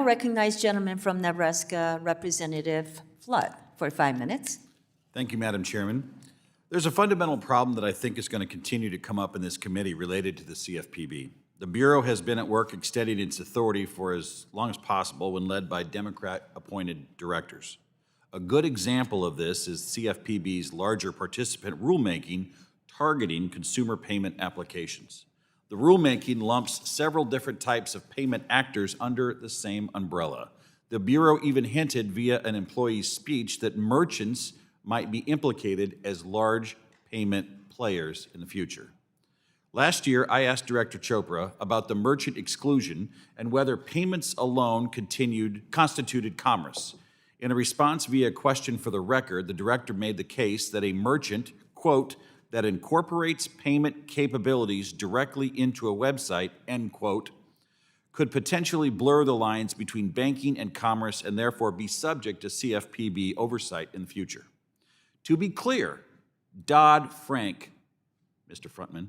now recognize gentleman from Nebraska, Representative Flood, for 5 minutes. Thank you, Madam Chairman. There's a fundamental problem that I think is going to continue to come up in this committee related to the CFPB. The Bureau has been at work extending its authority for as long as possible when led by Democrat-appointed directors. A good example of this is CFPB's larger participant rulemaking targeting consumer payment applications. The rulemaking lumps several different types of payment actors under the same umbrella. The Bureau even hinted via an employee's speech that merchants might be implicated as large payment players in the future. Last year, I asked Director Chopra about the merchant exclusion and whether payments alone constituted commerce. In a response via a question for the record, the director made the case that a merchant, quote, that incorporates payment capabilities directly into a website, end quote, could potentially blur the lines between banking and commerce and therefore be subject to CFPB oversight in the future. To be clear, Dodd-Frank, Mr. Frontman,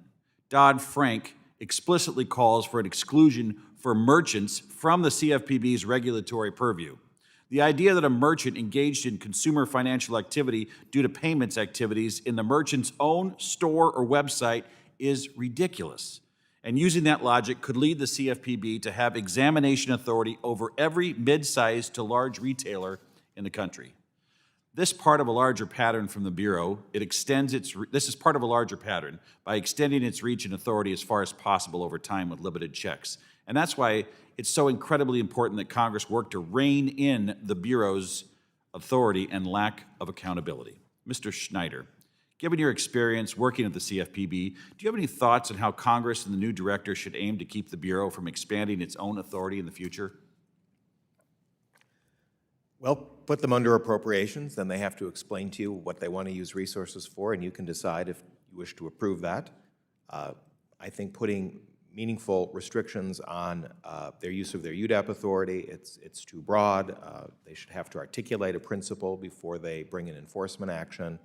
Dodd-Frank explicitly calls for an exclusion for merchants from the CFPB's regulatory purview. The idea that a merchant engaged in consumer financial activity due to payments activities in the merchant's own store or website is ridiculous. And using that logic could lead the CFPB to have examination authority over every mid-sized to large retailer in the country. This part of a larger pattern from the Bureau, this is part of a larger pattern by extending its reach and authority as far as possible over time with limited checks. And that's why it's so incredibly important that Congress work to rein in the Bureau's authority and lack of accountability. Mr. Schneider, given your experience working at the CFPB, do you have any thoughts on how Congress and the new director should aim to keep the Bureau from expanding its own authority in the future? Well, put them under appropriations, then they have to explain to you what they want to use resources for, and you can decide if you wish to approve that. I think putting meaningful restrictions on their use of their UDAP authority, it's too broad. They should have to articulate a principle before they bring an enforcement action.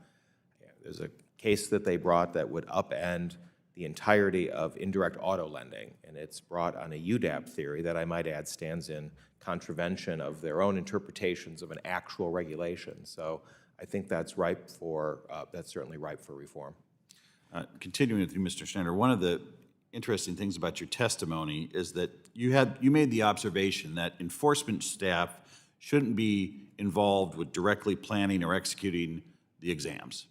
There's a case that they brought that would upend the entirety of indirect auto lending, and it's brought on a UDAP theory that I might add stands in contravention of their own interpretations of an actual regulation. So I think that's that's certainly ripe for reform. Continuing with you, Mr. Schneider, one of the interesting things about your testimony is that you made the observation that enforcement staff shouldn't be involved with directly planning or executing the exams.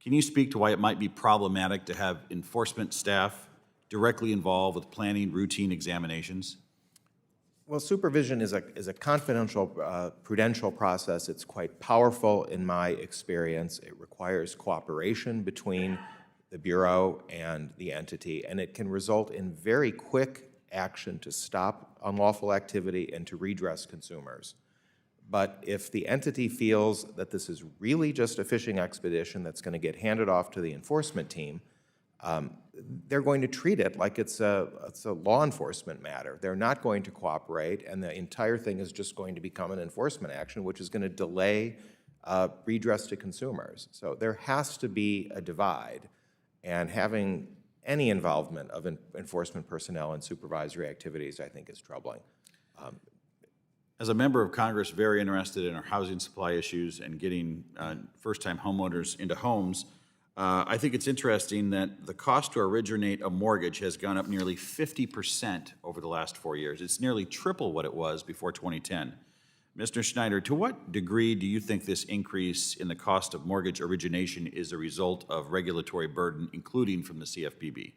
Can you speak to why it might be problematic to have enforcement staff directly involved with planning routine examinations? Well, supervision is a confidential, prudential process. It's quite powerful in my experience. It requires cooperation between the Bureau and the entity, and it can result in very quick action to stop unlawful activity and to redress consumers. But if the entity feels that this is really just a fishing expedition that's going to get handed off to the enforcement team, they're going to treat it like it's a law enforcement matter. They're not going to cooperate, and the entire thing is just going to become an enforcement action, which is going to delay redress to consumers. So there has to be a divide, and having any involvement of enforcement personnel in supervisory activities, I think, is troubling. As a member of Congress, very interested in our housing supply issues and getting first-time homeowners into homes, I think it's interesting that the cost to originate a mortgage has gone up nearly 50% over the last 4 years. It's nearly triple what it was before 2010. Mr. Schneider, to what degree do you think this increase in the cost of mortgage origination is a result of regulatory burden, including from the CFPB?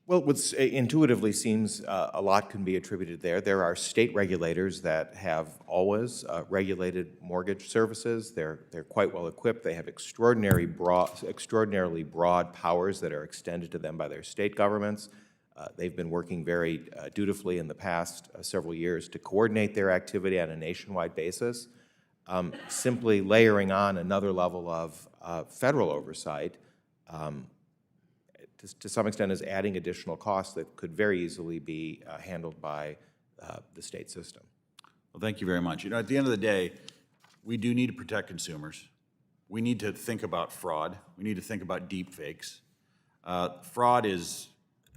Well, what intuitively seems a lot can be attributed there. There are state regulators that have always regulated mortgage services. They're quite well equipped. They have extraordinarily broad powers that are extended to them by their state governments. They've been working very dutifully in the past several years to coordinate their activity on a nationwide basis. Simply layering on another level of federal oversight to some extent is adding additional costs that could very easily be handled by the state system. Well, thank you very much. You know, at the end of the day, we do need to protect consumers. We need to think about fraud. We need to think about deep fakes. Fraud is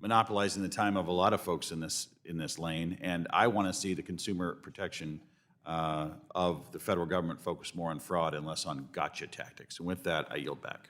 monopolizing the time of a lot of folks in this lane, and I want to see the consumer protection of the federal government focus more on fraud and less on gotcha tactics. And with that, I yield back.